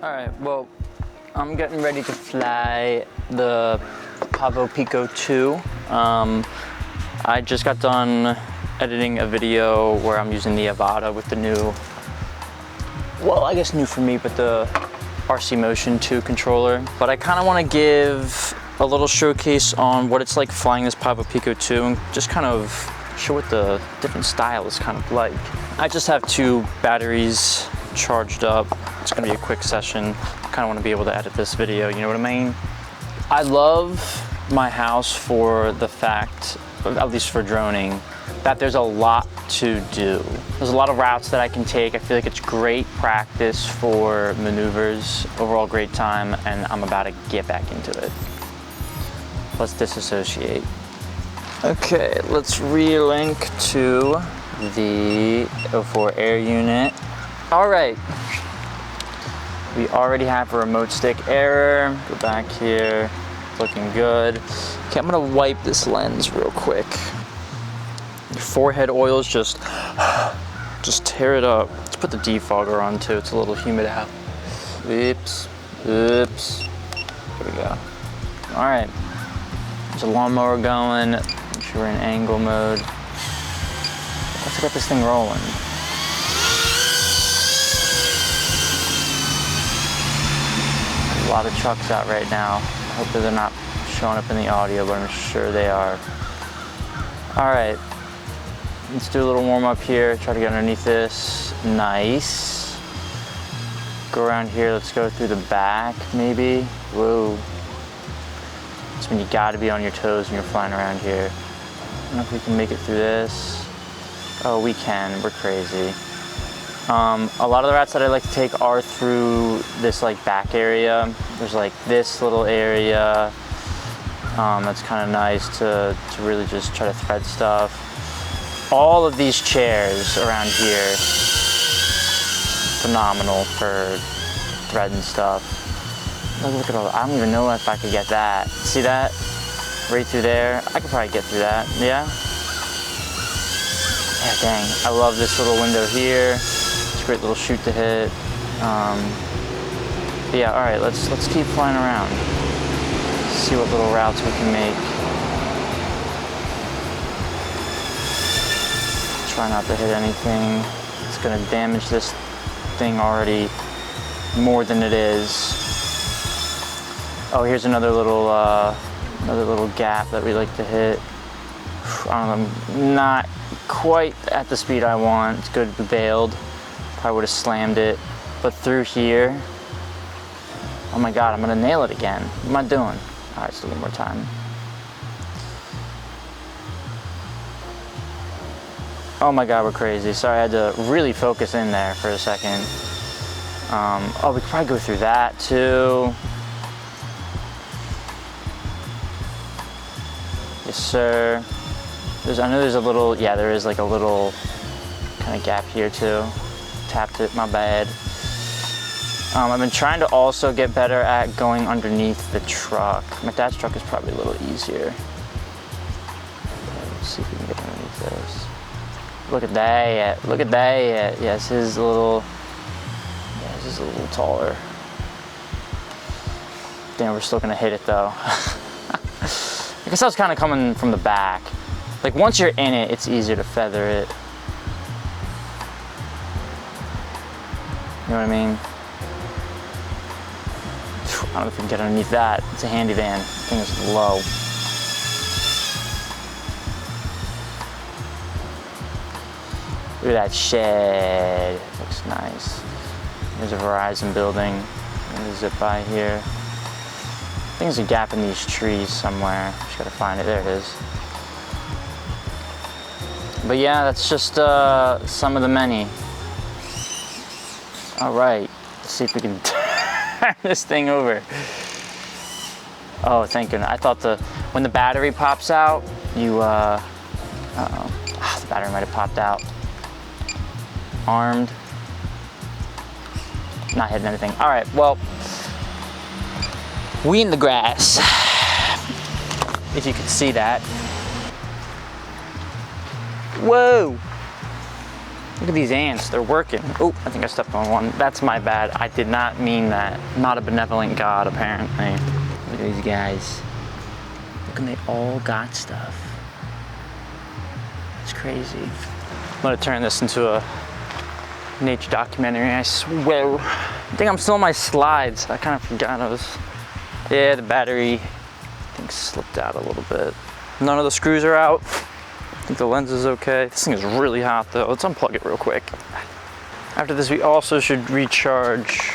All right, well, I'm getting ready to fly the Pavo Pico II. I just got done editing a video where I'm using the Avata with the new, well, I guess new for me, but the RC Motion 2 controller. But I kind of want to give a little showcase on what it's like flying this Pavo Pico II and just kind of show what the different style is kind of like. I just have 2 batteries charged up. It's gonna be a quick session. Kind of want to be able to edit this video, you know what I mean? I love my house for the fact, at least for droning, that there's a lot to do. There's a lot of routes that I can take. I feel like it's great practice for maneuvers, overall great time, and I'm about to get back into it. Let's disassociate. Okay, let's relink to the 04 air unit. All right, we already have a remote stick error. Go back here, looking good. Okay, I'm gonna wipe this lens real quick. Your forehead oils just tear it up. Let's put the defogger on too, it's a little humid out. Oops, oops, here we go. All right, there's a lawnmower going. Make sure we're in angle mode. Let's get this thing rolling. A lot of trucks out right now. I hope that they're not showing up in the audio, but I'm sure they are. All right, let's do a little warm up here. Try to get underneath this. Nice. Go around here. Let's go through the back, maybe. Whoa. That's when you gotta be on your toes when you're flying around here. I don't know if we can make it through this. Oh, we can. We're crazy. A lot of the routes that I like to take are through this like back area. There's like this little area that's kind of nice to really just try to thread stuff. All of these chairs around here, phenomenal for threading stuff. Look at all that. I don't even know if I could get that. See that? Right through there. I could probably get through that. Yeah? Yeah, dang. I love this little window here. It's a great little chute to hit. Yeah, all right, let's keep flying around. See what little routes we can make. Try not to hit anything. It's gonna damage this thing already more than it is. Oh, here's another little gap that we like to hit. I don't know, not quite at the speed I want. It's good to be bailed. Probably would have slammed it, but through here, oh my God, I'm gonna nail it again. What am I doing? All right, still one more time. Oh my God, we're crazy. Sorry, I had to really focus in there for a second. Oh, we could probably go through that too. Yes, sir. I know there's a little, yeah, there is like a little kind of gap here too. Tapped it, my bad. I've been trying to also get better at going underneath the truck. My dad's truck is probably a little easier. Let's see if we can get underneath this. Look at that, look at that. Yes, his is a little taller. Damn, we're still gonna hit it though. I guess I was kind of coming from the back. Like once you're in it, it's easier to feather it. You know what I mean? I don't know if we can get underneath that. It's a handy van. The thing is low. Look at that shed. Looks nice. There's a Verizon building. There's a zip by here. I think there's a gap in these trees somewhere. Just gotta find it. There it is. But yeah, that's just some of the many. All right, let's see if we can turn this thing over. Oh, thank goodness. I thought when the battery pops out, you, the battery might have popped out. Armed. Not hitting anything. All right, well, we in the grass. If you could see that. Whoa. Look at these ants, they're working. Oh, I think I stepped on one. That's my bad. I did not mean that. I'm not a benevolent God, apparently. Look at these guys. Look, and they all got stuff. It's crazy. I'm gonna turn this into a nature documentary, I swear. I think I'm still on my slides. I kind of forgot I was. Yeah, the battery, I think, slipped out a little bit. None of the screws are out. I think the lens is okay. This thing is really hot though. Let's unplug it real quick. After this, we also should recharge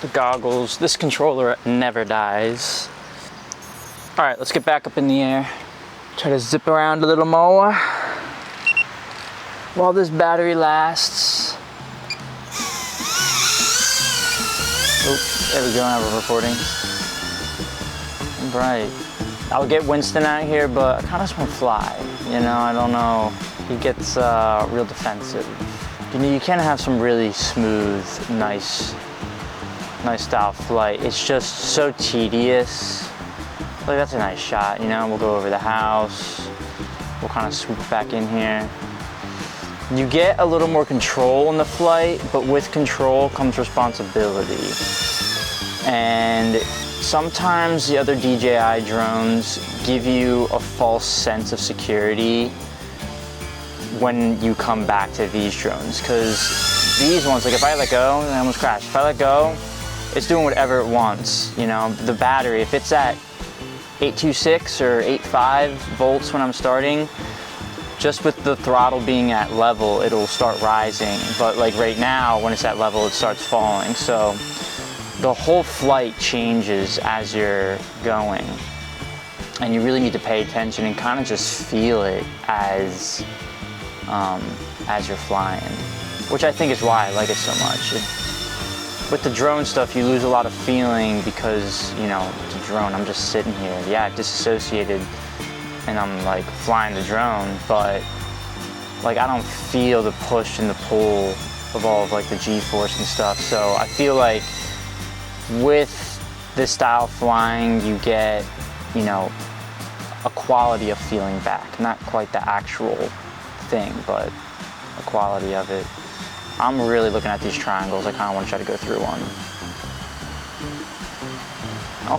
the goggles. This controller never dies. All right, let's get back up in the air. Try to zip around a little more while this battery lasts. Oh, there we go, now we're recording. Right. I would get Winston out here, but I kind of just want to fly. You know, I don't know. He gets real defensive. You know, you can have some really smooth, nice style flight. It's just so tedious. Like, that's a nice shot, you know? We'll go over the house. We'll kind of swoop back in here. You get a little more control in the flight, but with control comes responsibility. And sometimes the other DJI drones give you a false sense of security when you come back to these drones, because these ones, like if I let go, I almost crashed. If I let go, it's doing whatever it wants. You know, the battery, if it's at 826 or 8.5 volts when I'm starting, just with the throttle being at level, it'll start rising. But like right now, when it's at level, it starts falling. So the whole flight changes as you're going. And you really need to pay attention and kind of just feel it as you're flying, which I think is why I like it so much. With the drone stuff, you lose a lot of feeling because, you know, it's a drone, I'm just sitting here. Yeah, I've disassociated and I'm like flying the drone, but like I don't feel the push and the pull of all of like the G-force and stuff. So I feel like with this style of flying, you get, you know, a quality of feeling back. Not quite the actual thing, but a quality of it. I'm really looking at these triangles. I kind of want to try to go through one.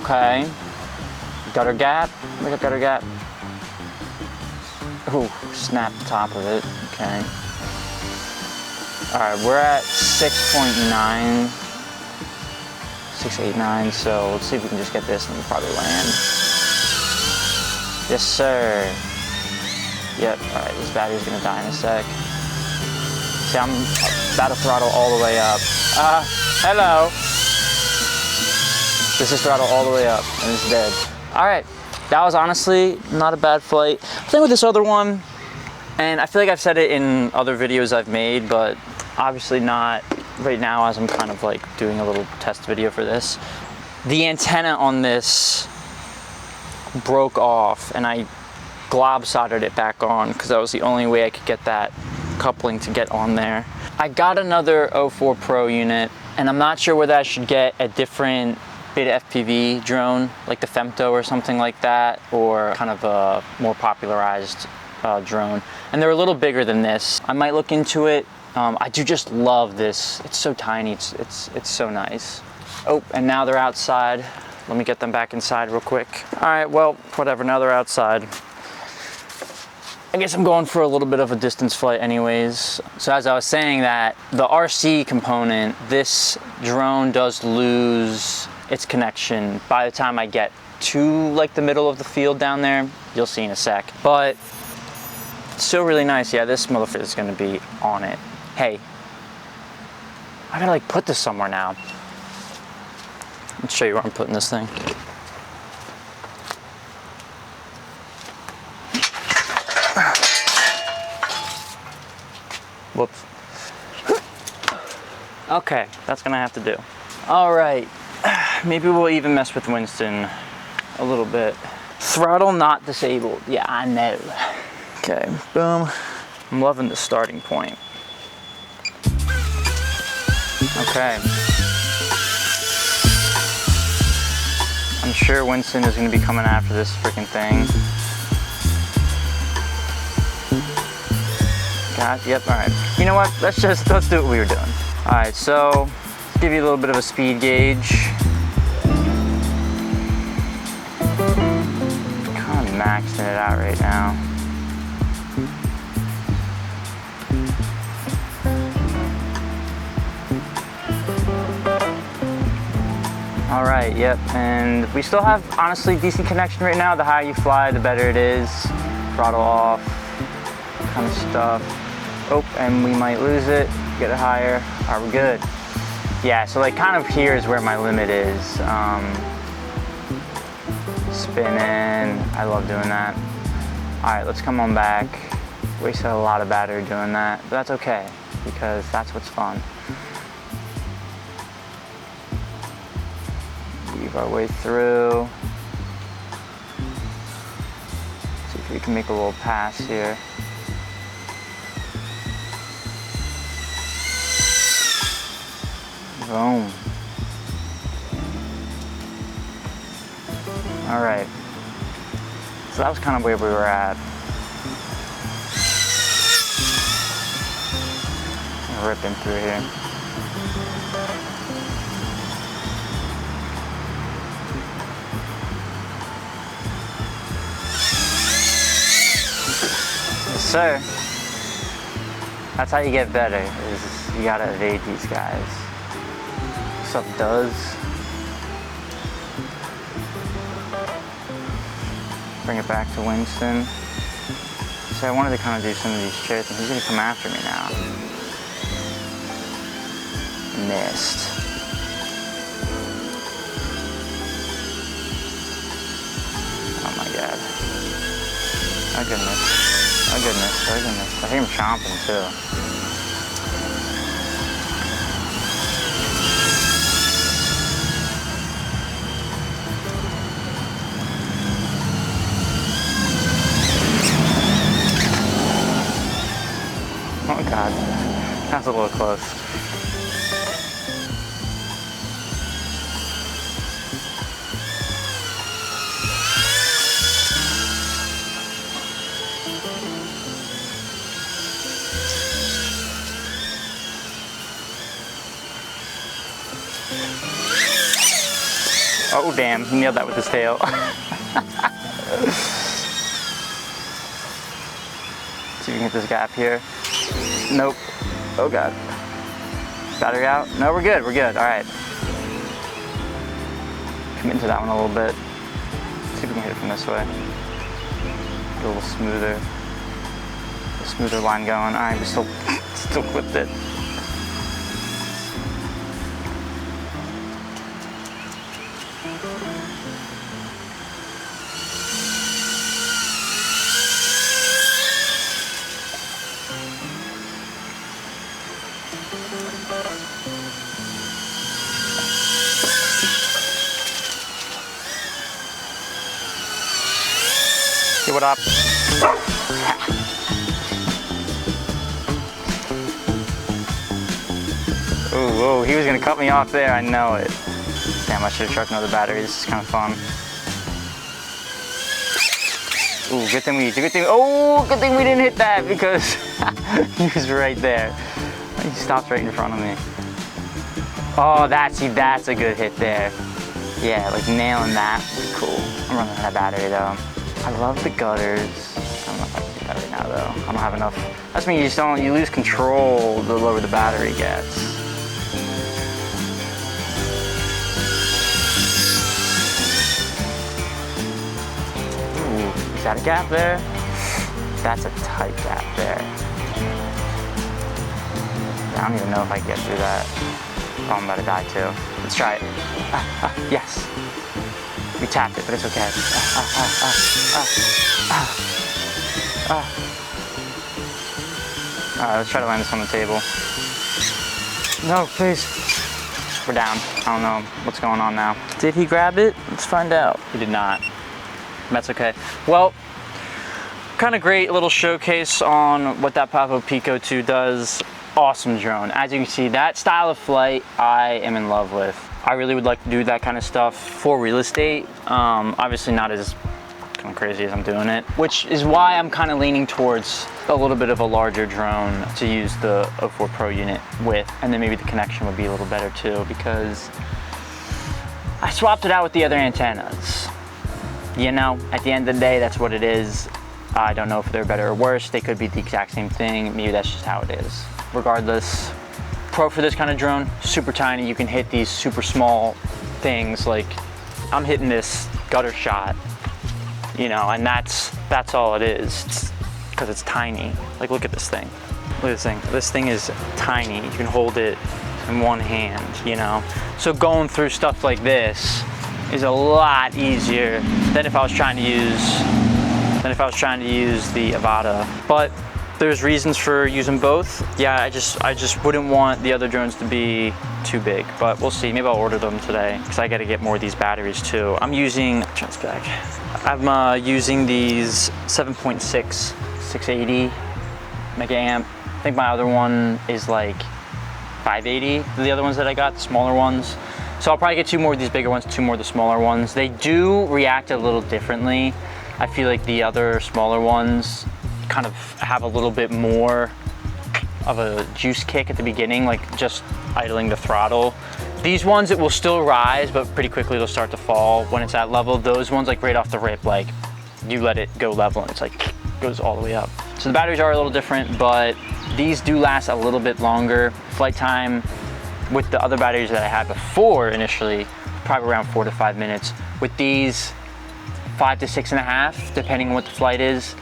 Okay. Gutter gap. Look at gutter gap. Ooh, snap the top of it. Okay. All right, we're at 6.9. 689, so let's see if we can just get this and we'll probably land. Yes, sir. Yep, all right, this battery's gonna die in a sec. See, I'm about to throttle all the way up. Hello. This is throttle all the way up and it's dead. All right, that was honestly not a bad flight. I think with this other one, and I feel like I've said it in other videos I've made, but obviously not right now as I'm kind of like doing a little test video for this. The antenna on this broke off and I glob soldered it back on because that was the only way I could get that coupling to get on there. I got another 04 Pro unit and I'm not sure whether I should get a different Beta FPV drone like the Femto or something like that, or kind of a more popularized drone. And they're a little bigger than this. I might look into it. I do just love this. It's so tiny, it's so nice. Oh, and now they're outside. Let me get them back inside real quick. All right, well, whatever, now they're outside. I guess I'm going for a little bit of a distance flight anyways. So as I was saying that, the RC component, this drone does lose its connection by the time I get to like the middle of the field down there. You'll see in a sec. But still really nice. Yeah, this motherfucker is gonna be on it. Hey, I gotta like put this somewhere now. Let's show you where I'm putting this thing. Whoops. Okay, that's gonna have to do. All right, maybe we'll even mess with Winston a little bit. Throttle not disabled. Yeah, I know. Okay, boom. I'm loving the starting point. Okay. I'm sure Winston is gonna be coming after this freaking thing. God, yep, all right. You know what, let's do what we were doing. All right, so let's give you a little bit of a speed gauge. Kind of maxing it out right now. All right, yep, and we still have, honestly, decent connection right now. The higher you fly, the better it is. Throttle off, kind of stuff. Oh, and we might lose it, get it higher. Are we good? Yeah, so like kind of here is where my limit is. Spinning, I love doing that. All right, let's come on back. Wasted a lot of battery doing that, but that's okay, because that's what's fun. Weave our way through. See if we can make a little pass here. Boom. All right. So that was kind of where we were at. Ripping through here. Yes, sir. That's how you get better, is you gotta evade these guys. What's up, Duz? Bring it back to Winston. So I wanted to kind of do some of these chairs, and he's gonna come after me now. Missed. Oh my god. Oh goodness. Oh goodness. Oh goodness. I hear him chomping too. Oh god. That's a little close. Oh damn, he nailed that with his tail. See if we can hit this gap here. Nope. Oh god. Battery out? No, we're good, all right. Come into that one a little bit. See if we can hit it from this way. Get a little smoother. A smoother line going. All right, we still clipped it. Hey, what up? Ooh, whoa, he was gonna cut me off there, I know it. Damn, I should have trucked another battery, this is kind of fun. Ooh, good thing we didn't hit that because he was right there. He stopped right in front of me. Oh, that's a good hit there. Yeah, like nailing that was cool. I'm running out of battery though. I love the gutters. I don't know if I can do that right now though. I don't have enough. That's when you lose control the lower the battery gets. Ooh, is that a gap there? That's a tight gap there. I don't even know if I can get through that. Oh, I'm about to die too. Let's try it. Yes. We tapped it, but it's okay. Alright, let's try to land this on the table. No, please. We're down. I don't know what's going on now. Did he grab it? Let's find out. He did not. That's okay. Well, kind of great little showcase on what that Pavo Pico II does. Awesome drone. As you can see, that style of flight I am in love with. I really would like to do that kind of stuff for real estate. Obviously not as kind of crazy as I'm doing it, which is why I'm kind of leaning towards a little bit of a larger drone to use the 04 Pro unit with, and then maybe the connection would be a little better too, because I swapped it out with the other antennas. You know, at the end of the day, that's what it is. I don't know if they're better or worse. They could be the exact same thing. Maybe that's just how it is. Regardless, pro for this kind of drone, super tiny. You can hit these super small things. Like I'm hitting this gutter shot, you know, and that's all it is. Because it's tiny. Like look at this thing. Look at this thing. This thing is tiny. You can hold it in one hand, you know. So going through stuff like this is a lot easier than if I was trying to use the Avata. But there's reasons for using both. Yeah, I just wouldn't want the other drones to be too big, but we'll see. Maybe I'll order them today because I got to get more of these batteries too. I'm using, turn this back. I'm using these 7.6 680 mega amp. I think my other one is like 580. The other ones that I got, the smaller ones. So I'll probably get 2 more of these bigger ones, 2 more of the smaller ones. They do react a little differently. I feel like the other smaller ones kind of have a little bit more of a juice kick at the beginning, like just idling the throttle. These ones, it will still rise, but pretty quickly it'll start to fall when it's at level. Those ones, like right off the rip, like you let it go level and it's like goes all the way up. So the batteries are a little different, but these do last a little bit longer. Flight time with the other batteries that I had before initially, probably around 4 to 5 minutes. With these, 5 to 6.5, depending on what the flight is.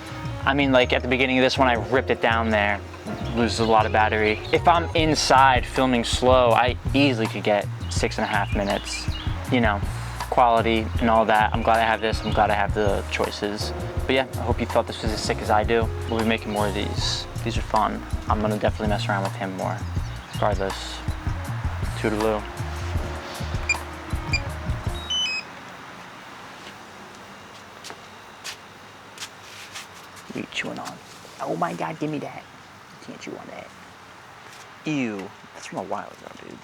I mean, like at the beginning of this one, I ripped it down there, loses a lot of battery. If I'm inside filming slow, I easily could get 6.5 minutes, you know, quality and all that. I'm glad I have this. I'm glad I have the choices. But yeah, I hope you thought this was as sick as I do. We'll be making more of these. These are fun. I'm gonna definitely mess around with him more. Regardless, toodaloo. What are you chewing on? Oh my God, give me that. You can't chew on that. Ew, that's from a while ago, dude.